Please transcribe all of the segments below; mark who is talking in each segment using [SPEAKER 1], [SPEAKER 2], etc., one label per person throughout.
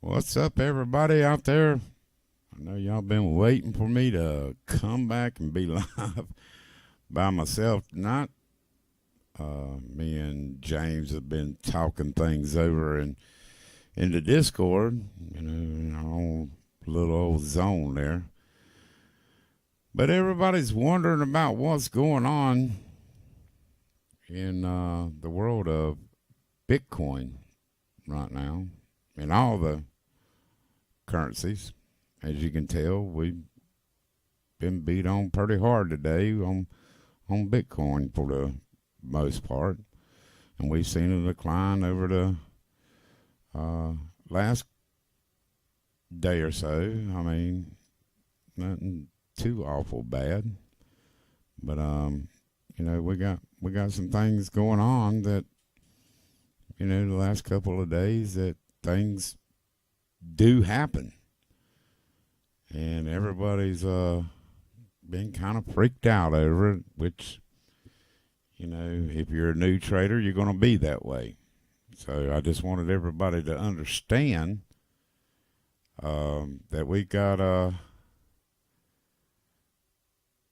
[SPEAKER 1] What's up, everybody out there? I know y'all been waiting for me to come back and be live by myself. Not me and James have been talking things over in the Discord, in our own little old zone there. But everybody's wondering about what's going on in the world of Bitcoin right now and all the currencies. As you can tell, we've been beat on pretty hard today on Bitcoin for the most part, and we've seen a decline over the last day or so. I mean, nothing too awful bad, but we got some things going on that the last couple of days that things do happen. And everybody's been kind of freaked out over it, which, if you're a new trader, you're going to be that way. So I just wanted everybody to understand that we got a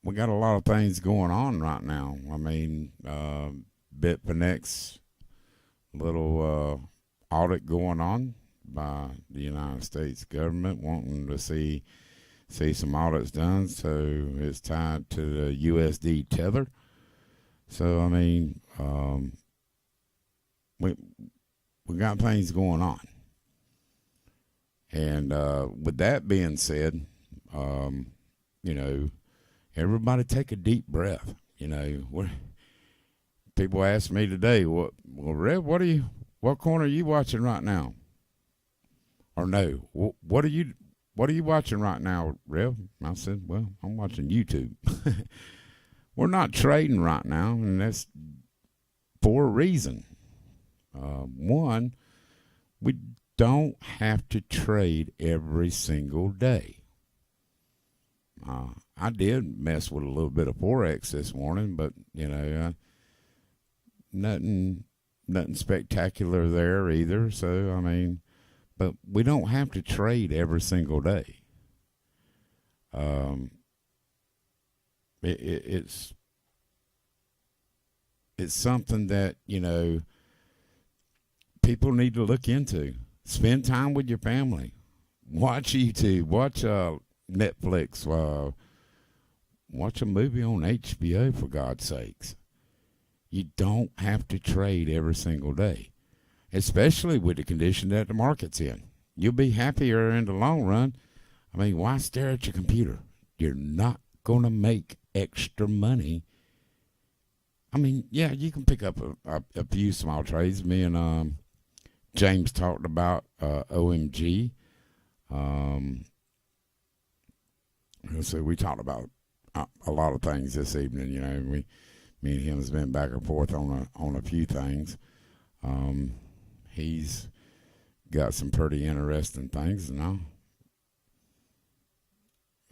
[SPEAKER 1] lot of things going on right now. I mean, Bitfinex little audit going on by the United States government, wanting to see some audits done, so it's tied to the USD tether. So I mean, we got things going on, and with that being said, everybody take a deep breath. People ask me today, well, Rev, what corner are you watching right now? Or no, what are you watching right now, Rev? I said, well, I'm watching YouTube. We're not trading right now, and that's for a reason. One, we don't have to trade every single day. I did mess with a little bit of Forex this morning, but, nothing spectacular there either. So, I mean, but we don't have to trade every single day. It's something that people need to look into. Spend time with your family. Watch YouTube. Watch Netflix. Watch a movie on HBO, for God's sakes. You don't have to trade every single day, especially with the condition that the market's in. You'll be happier in the long run. I mean, why stare at your computer? You're not going to make extra money. I mean, yeah, you can pick up a few small trades. Me and James talked about OMG. So we talked about a lot of things this evening. Me and him has been back and forth on a few things. He's got some pretty interesting things now.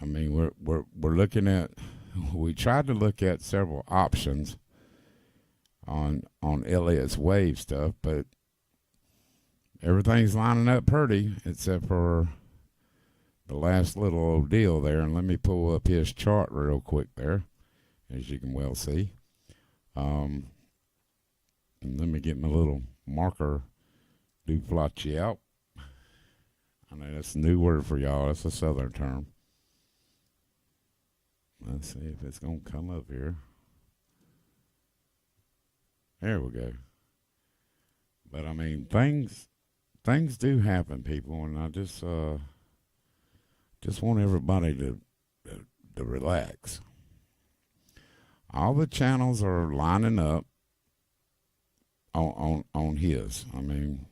[SPEAKER 1] I mean, we're looking at. We tried to look at several options on Elliot's wave stuff, but everything's lining up pretty except for the last little old deal there. And let me pull up his chart real quick there, as you can well see. And let me get my little marker duplicate out. I know that's a new word for y'all. That's a southern term. Let's see if it's going to come up here. There we go. But I mean, things do happen, people, and I just want everybody to relax. All the channels are lining up on his. I mean,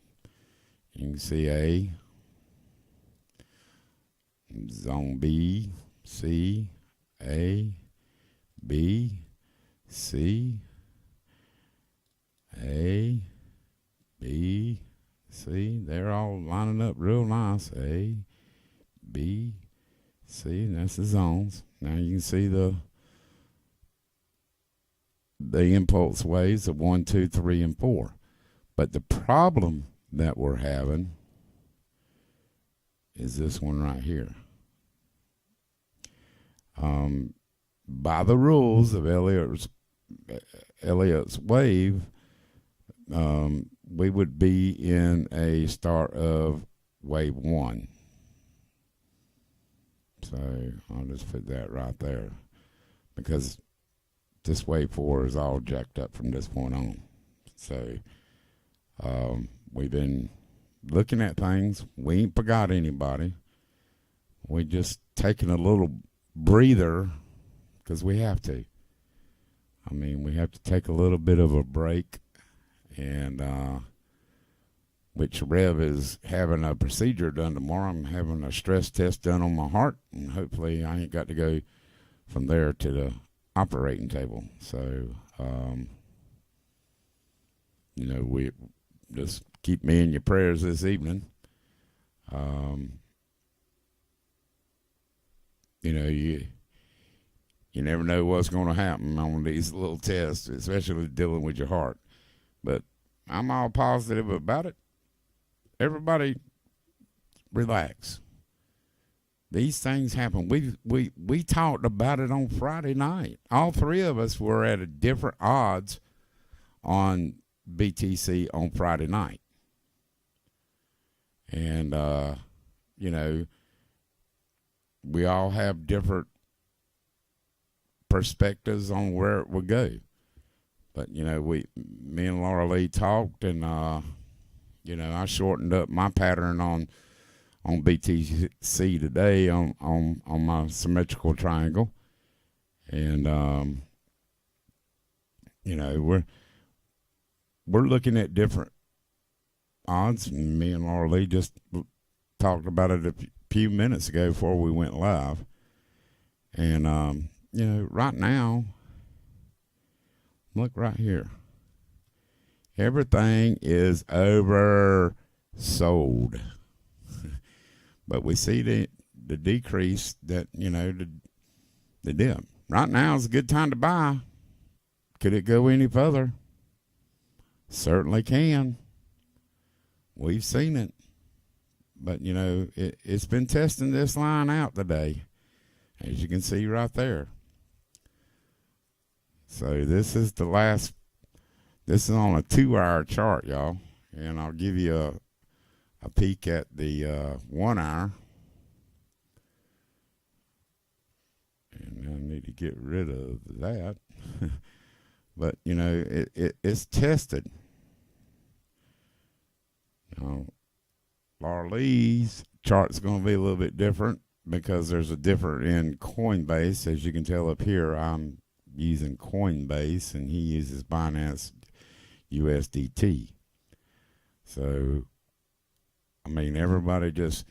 [SPEAKER 1] you can see A, Zone B, C, A, B, C, A, B, C. They're all lining up real nice. A, B, C. That's the zones. Now you can see the impulse waves of 1, 2, 3, and 4. But the problem that we're having is this one right here. By the rules of Elliot's wave, we would be in a start of wave 1. So I'll just put that right there, because this wave 4 is all jacked up from this point on. So we've been looking at things. We ain't forgot anybody. We just taking a little breather, because we have to. I mean, we have to take a little bit of a break, and which Rev is having a procedure done tomorrow. I'm having a stress test done on my heart, and hopefully I ain't got to go from there to the operating table. So, we just keep me in your prayers this evening. You never know what's going to happen on these little tests, especially dealing with your heart. But I'm all positive about it. Everybody relax. These things happen. We talked about it on Friday night. All three of us were at a different odds on BTC on Friday night. And, we all have different perspectives on where it would go. But, me and Laura Lee talked, and, I shortened up my pattern on BTC today on my symmetrical triangle. And, we're looking at different odds. And me and Laura Lee just talked about it a few minutes ago before we went live. And, right now, look right here. Everything is oversold. But we see the decrease that, the dip. Right now is a good time to buy. Could it go any further? Certainly can. We've seen it. But, it's been testing this line out today, as you can see right there. So this is on a 2-hour chart, y'all. And I'll give you a peek at the 1 hour. And I need to get rid of that. But, it's tested. Laura Lee's chart's going to be a little bit different, because there's a different in Coinbase. As you can tell up here, I'm using Coinbase, and he uses Binance USDT. So, everybody just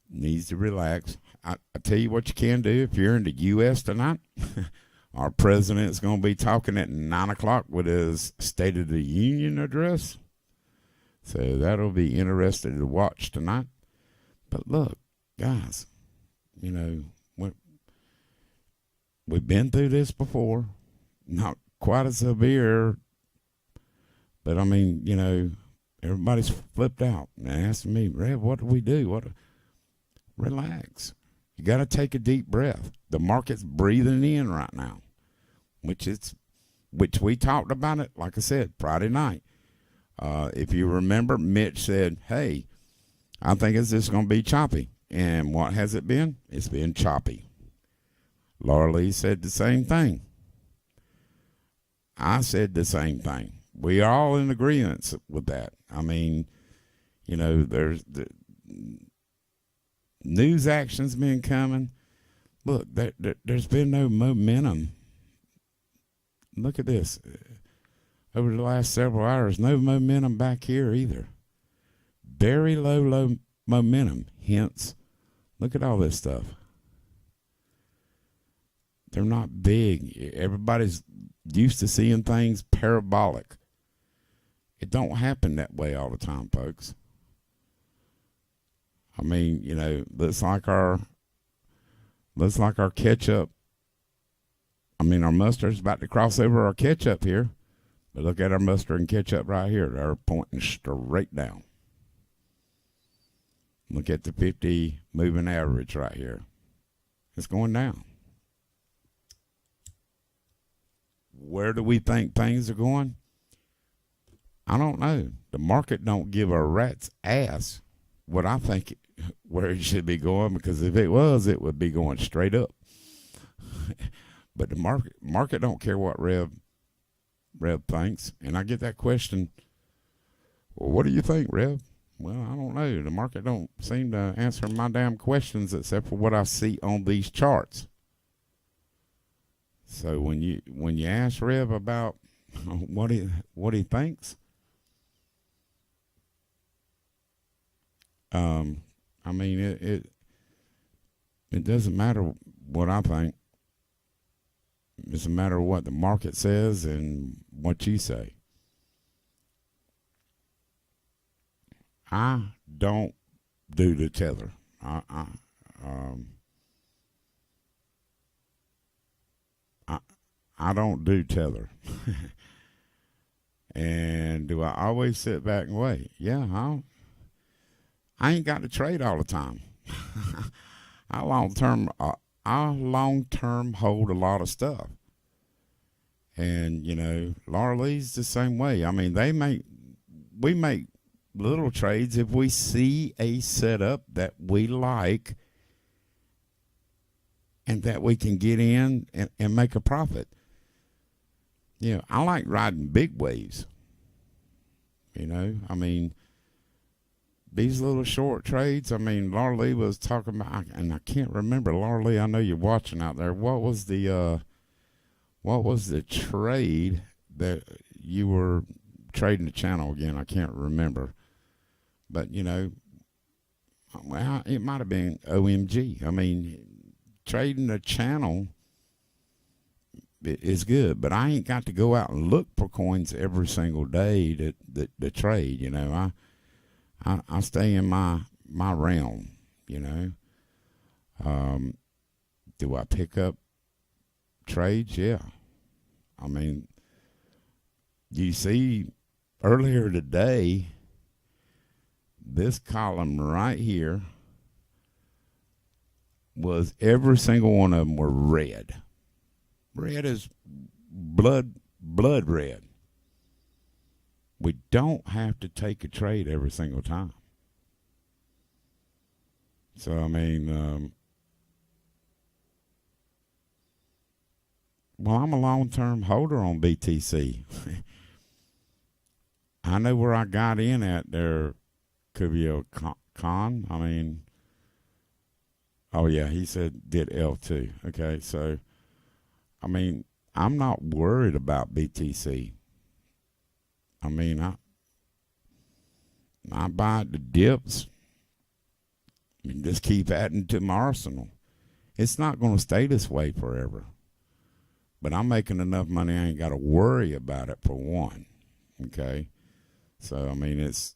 [SPEAKER 1] needs to relax. I tell you what you can do if you're in the U.S. tonight. Our president's going to be talking at 9 o'clock with his State of the Union address. So that'll be interesting to watch tonight. But look, guys, we've been through this before. Not quite as severe, but everybody's flipped out and asking me, Rev, what do we do? Relax. You got to take a deep breath. The market's breathing in right now, which we talked about it, like I said, Friday night. If you remember, Mitch said, hey, I think it's just going to be choppy. And what has it been? It's been choppy. Laura Lee said the same thing. I said the same thing. We are all in agreement with that. There's the news action's been coming. Look, there's been no momentum. Look at this. Over the last several hours, no momentum back here either. Very low momentum. Hence, look at all this stuff. They're not big. Everybody's used to seeing things parabolic. It don't happen that way all the time, folks. Looks like our ketchup. Our mustard's about to cross over our ketchup here. But look at our mustard and ketchup right here. They're pointing straight down. Look at the 50 moving average right here. It's going down. Where do we think things are going? I don't know. The market don't give a rat's ass what I think where it should be going, because if it was, it would be going straight up. But the market don't care what Rev thinks. And I get that question, well, what do you think, Rev? Well, I don't know. The market don't seem to answer my damn questions except for what I see on these charts. So when you ask Rev about what he thinks, I mean it doesn't matter what I think. It's a matter of what the market says and what you say. I don't do the tether. I don't do tether. And do I always sit back and wait? Yeah, I ain't got to trade all the time. I long term hold a lot of stuff. And, you know, Laura Lee's the same way. I mean, we make little trades if we see a setup that we like and that we can get in and make a profit. You know, I like riding big waves. You know, I mean, these little short trades, I mean, Laura Lee was talking about, and I can't remember. Laura Lee, I know you're watching out there. What was the trade that you were trading the channel again? I can't remember. But, you know, well, it might have been OMG. I mean, trading the channel is good, but I ain't got to go out and look for coins every single day to trade. You know, I stay in my realm. You know, do I pick up trades? Yeah. I mean, you see earlier today, this column right here was every single one of them were red. Red is blood red. We don't have to take a trade every single time. So, I mean, well, I'm a long-term holder on BTC. I know where I got in at there, Kubio Khan. I mean, oh, yeah, he said did L2. Okay, so, I mean, I'm not worried about BTC. I mean, I buy the dips and just keep adding to my arsenal. It's not going to stay this way forever. But I'm making enough money, I ain't got to worry about it for one. Okay? So, I mean, it's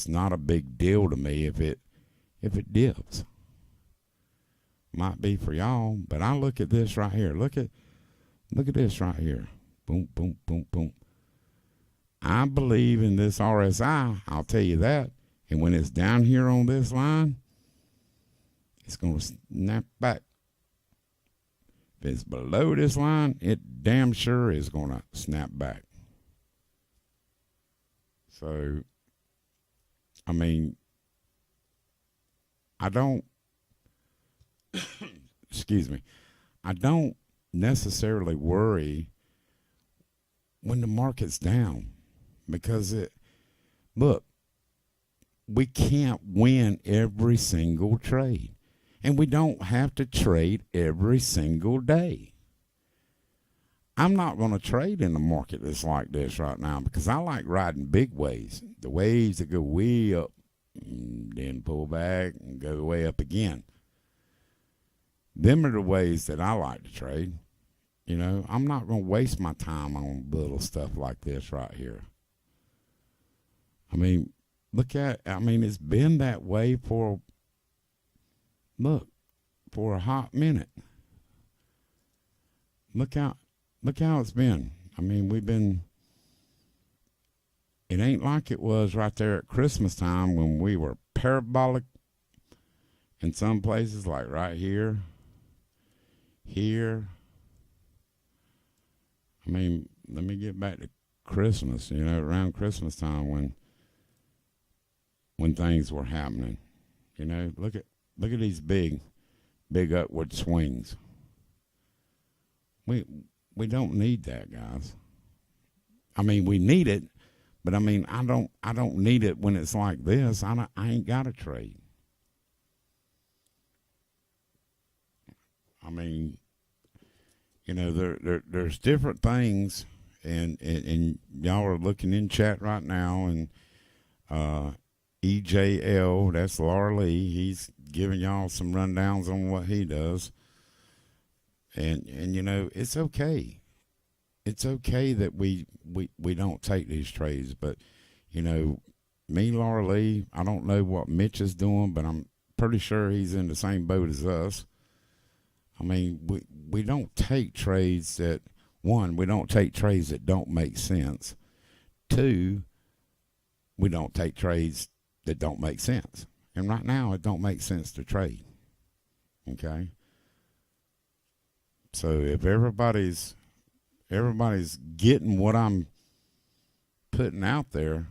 [SPEAKER 1] not a big deal to me if it dips. Might be for y'all, but I look at this right here. Look at this right here. Boom, boom, boom, boom. I believe in this RSI, I'll tell you that. And when it's down here on this line, it's going to snap back. If it's below this line, it damn sure is going to snap back. So, I mean, I don't, excuse me, I don't necessarily worry when the market's down, because look, we can't win every single trade, and we don't have to trade every single day. I'm not going to trade in a market that's like this right now, because I like riding big waves, the waves that go way up and then pull back and go way up again. Them are the ways that I like to trade. You know, I'm not going to waste my time on little stuff like this right here. I mean, it's been that way for a hot minute. Look how it's been. I mean, it ain't like it was right there at Christmas time when we were parabolic in some places, like right here, here. I mean, let me get back to Christmas. Around Christmas time when things were happening. Look at these big upward swings. We don't need that, guys. I mean, we need it, but I mean, I don't need it when it's like this. I ain't got to trade. I mean, there's different things, and y'all are looking in chat right now, and EJL, that's Laura Lee, he's giving y'all some rundowns on what he does, and it's okay. It's okay that we don't take these trades, but me, Laura Lee, I don't know what Mitch is doing, but I'm pretty sure he's in the same boat as us. I mean, we don't take trades that, one, we don't take trades that don't make sense. Two, we don't take trades that don't make sense. And right now, it don't make sense to trade. Okay? So if everybody's getting what I'm putting out there,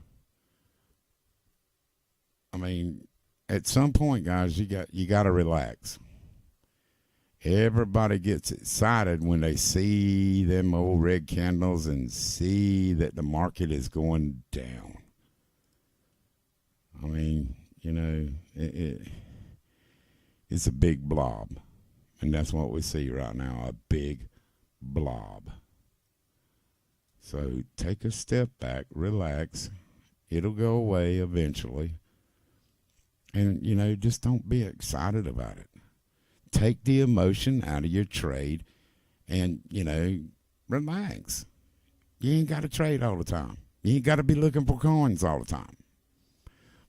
[SPEAKER 1] I mean, at some point, guys, you got to relax. Everybody gets excited when they see them old red candles and see that the market is going down. I mean, it's a big blob. And that's what we see right now, a big blob. So take a step back, relax. It'll go away eventually. And, just don't be excited about it. Take the emotion out of your trade and, relax. You ain't got to trade all the time. You ain't got to be looking for coins all the time.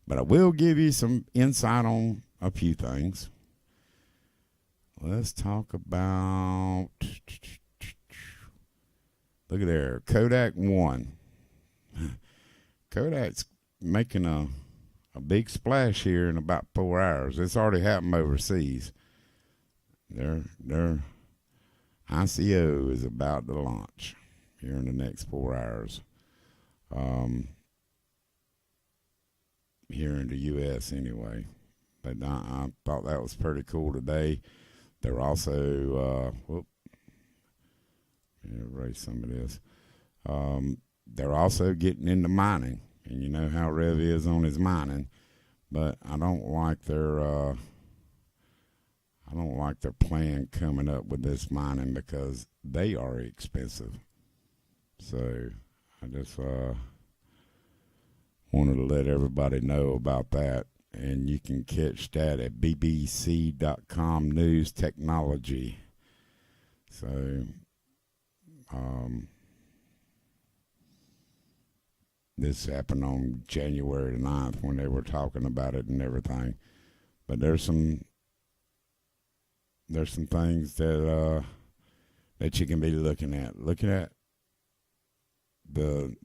[SPEAKER 1] But I will give you some insight on a few things. Let's talk about, look at there, Kodak 1. Kodak's making a big splash here in about 4 hours. It's already happened overseas. Their ICO is about to launch here in the next 4 hours. Here in the U.S. anyway. But I thought that was pretty cool today. They're also, erase some of this. They're also getting into mining. And you know how Rev is on his mining. But I don't like their plan coming up with this mining because they are expensive. So I just wanted to let everybody know about that. And you can catch that at bbc.com News Technology. So this happened on January the 9th when they were talking about it and everything. But there's some things that you can be looking at. Looking at the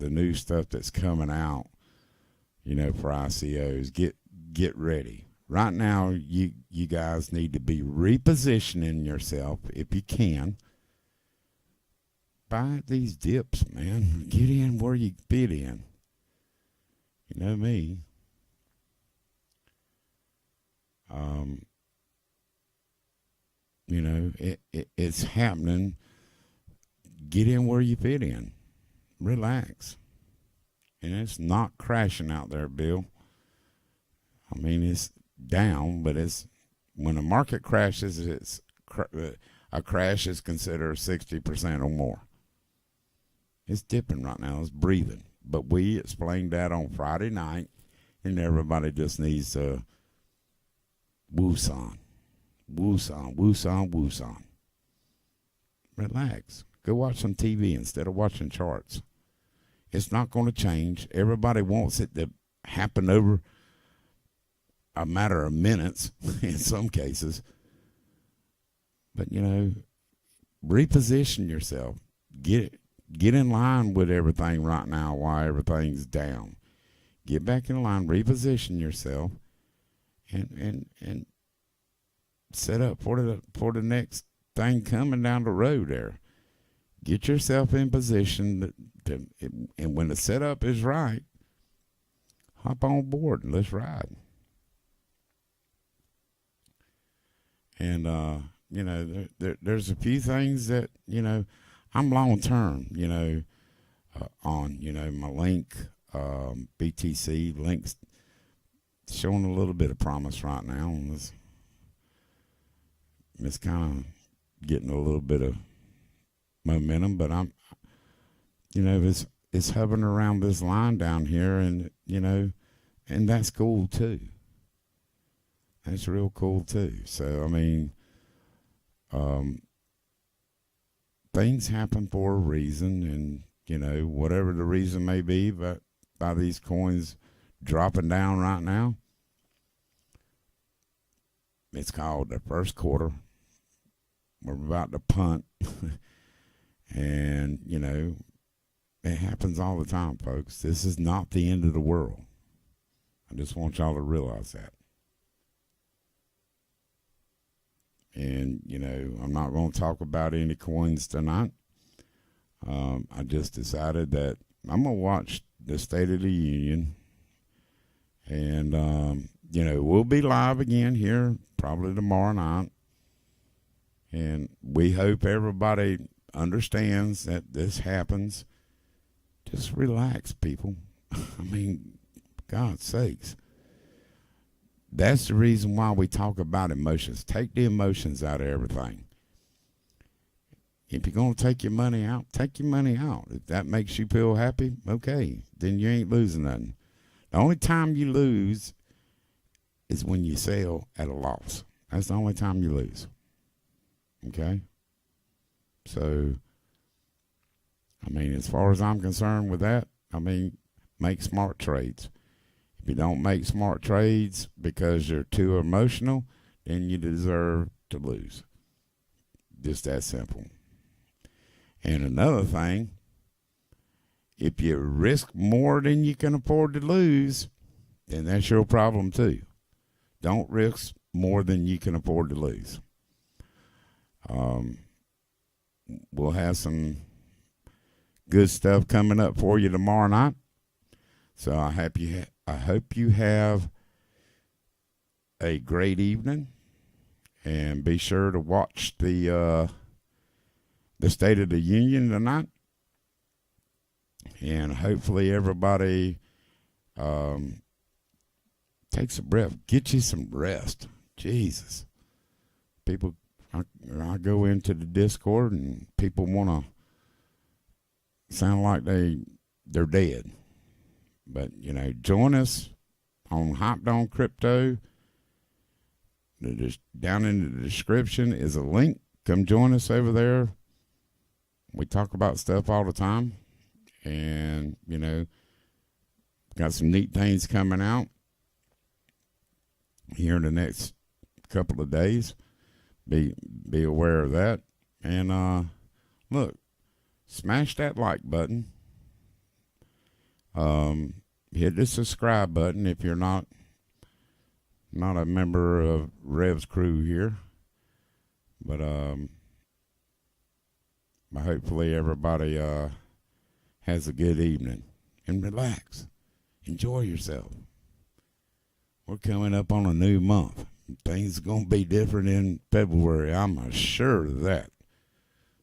[SPEAKER 1] new stuff that's coming out, for ICOs. Get ready. Right now, you guys need to be repositioning yourself if you can. Buy these dips, man. Get in where you fit in. You know me. It's happening. Get in where you fit in. Relax. And it's not crashing out there, Bill. I mean, it's down, but when the market crashes, a crash is considered 60% or more. It's dipping right now. It's breathing. But we explained that on Friday night, and everybody just needs to woo-son. Woo-son, woo-son, woo-son. Relax. Go watch some TV instead of watching charts. It's not going to change. Everybody wants it to happen over a matter of minutes in some cases. But, reposition yourself. Get in line with everything right now while everything's down. Get back in line, reposition yourself, and set up for the next thing coming down the road there. Get yourself in position and when the setup is right, hop on board and let's ride. And there's a few things that I'm long term. On my Link, BTC Link's showing a little bit of promise right now, and it's kind of getting a little bit of momentum, but it's hovering around this line down here, and and that's cool too. That's real cool too. So I mean, things happen for a reason, and whatever the reason may be, but by these coins dropping down right now, it's called the first quarter. We're about to punt. And, it happens all the time, folks. This is not the end of the world. I just want y'all to realize that. And, I'm not going to talk about any coins tonight. I just decided that I'm going to watch the State of the Union. And, we'll be live again here probably tomorrow night. And we hope everybody understands that this happens. Just relax, people. I mean, God's sakes. That's the reason why we talk about emotions. Take the emotions out of everything. If you're going to take your money out, take your money out. If that makes you feel happy, okay, then you ain't losing nothing. The only time you lose is when you sell at a loss. That's the only time you lose. Okay? So, I mean, as far as I'm concerned with that, make smart trades. If you don't make smart trades because you're too emotional, then you deserve to lose. Just that simple. And another thing, if you risk more than you can afford to lose, then that's your problem too. Don't risk more than you can afford to lose. We'll have some good stuff coming up for you tomorrow night. So I hope you have a great evening, and be sure to watch the State of the Union tonight. And hopefully everybody takes a breath. Get you some rest. Jesus. People, I go into the Discord and people want to sound like they're dead. But, join us on Hopped On Crypto. Down in the description is a link. Come join us over there. We talk about stuff all the time. And, got some neat things coming out here in the next couple of days. Be aware of that. And look, smash that like button. Hit the subscribe button if you're not a member of Rev's crew here. But hopefully everybody has a good evening and relax. Enjoy yourself. We're coming up on a new month. Things are going to be different in February. I'm sure of that.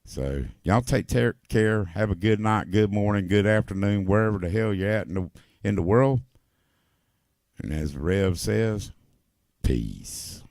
[SPEAKER 1] So y'all take care. Have a good night, good morning, good afternoon, wherever the hell you're at in the world. And as Rev says, peace.